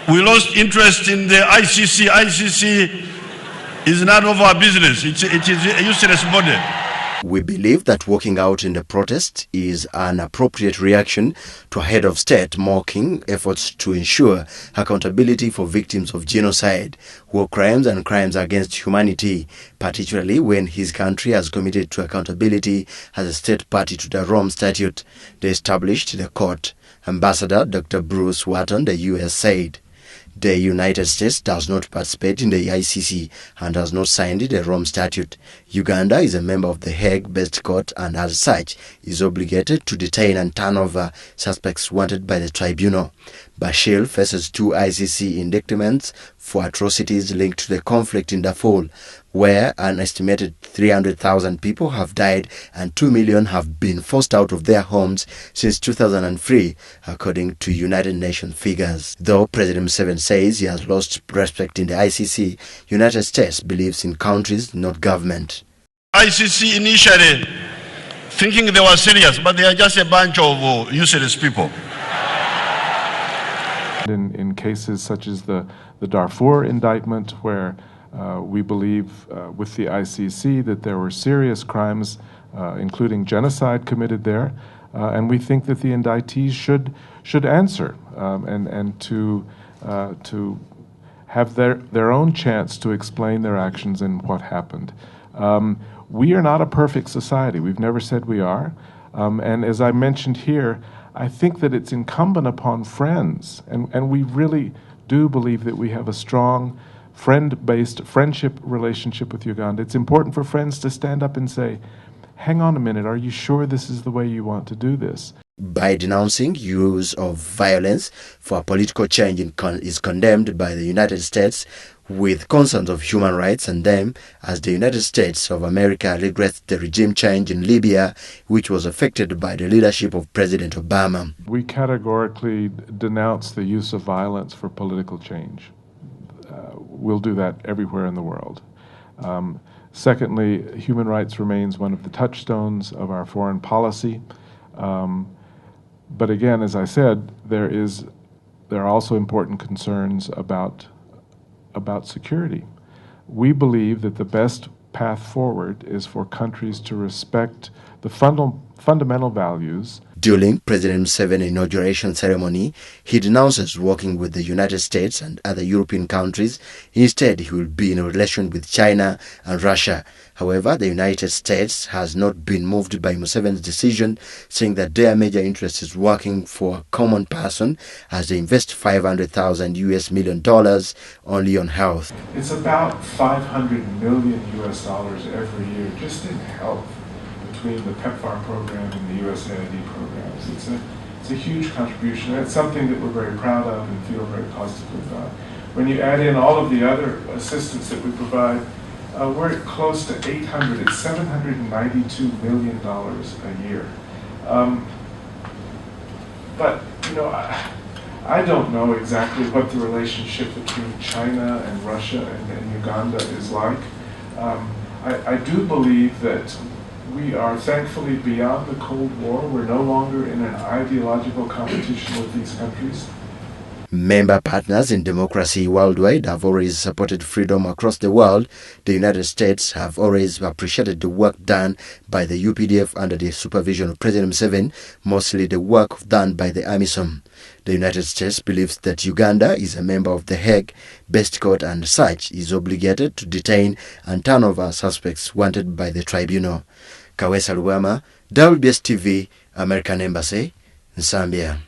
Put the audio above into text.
We lost interest in the ICC. ICC is none of our business. It is a useless body. We believe that walking out in the protest is an appropriate reaction to a head of state mocking efforts to ensure accountability for victims of genocide, war crimes and crimes against humanity, particularly when his country has committed to accountability as a state party to the Rome Statute they established the court. Ambassador Dr. Bruce Wharton, the U.S. said. The United States does not participate in the ICC and has not signed the Rome Statute. Uganda is a member of the Hague-based court and as such is obligated to detain and turn over suspects wanted by the tribunal. Bashir faces 2 ICC indictments for atrocities linked to the conflict in Darfur, where an estimated 300,000 people have died and 2 million have been forced out of their homes since 2003, according to United Nations figures. Though President Museveni says he has lost respect in the ICC, United States believes in countries, not government. ICC initially thinking they were serious, but they are just a bunch of useless people. In cases such as the Darfur indictment, where we believe with the ICC that there were serious crimes, including genocide, committed there, and we think that the indictees should answer and to have their own chance to explain their actions and what happened. We are not a perfect society. We've never said we are, and as I mentioned here, I think that it's incumbent upon friends, and we really do believe that we have a strong friendship relationship with Uganda. It's important for friends to stand up and say, hang on a minute, are you sure this is the way you want to do this? By denouncing use of violence for political change is condemned by the United States with concerns of human rights, and them as the United States of America regrets the regime change in Libya, which was affected by the leadership of President Obama. We categorically denounce the use of violence for political change. We'll do that everywhere in the world. Secondly, human rights remains one of the touchstones of our foreign policy. But again, as I said, there are also important concerns about security. We believe that the best path forward is for countries to respect the fundamental values. During President Museveni's inauguration ceremony, he denounces working with the United States and other European countries. Instead, he will be in a relation with China and Russia. However, the United States has not been moved by Museveni's decision, saying that their major interest is working for a common person as they invest $500,000 US only on health. It's about $500 million US every year just in health, between the PEPFAR program and the USAID programs. It's a huge contribution. It's something that we're very proud of and feel very positively about. When you add in all of the other assistance that we provide, we're close to $792 million a year. But, you know, I don't know exactly what the relationship between China and Russia and Uganda is like. I do believe that we are thankfully beyond the Cold War. We're no longer in an ideological competition with these countries. Member partners in democracy worldwide have always supported freedom across the world. The United States have always appreciated the work done by the UPDF under the supervision of President Museveni, mostly the work done by the AMISOM. The United States believes that Uganda is a member of the Hague-based court and such is obligated to detain and turn over suspects wanted by the tribunal. Kawesa Luwama, WBS TV, American Embassy in Zambia.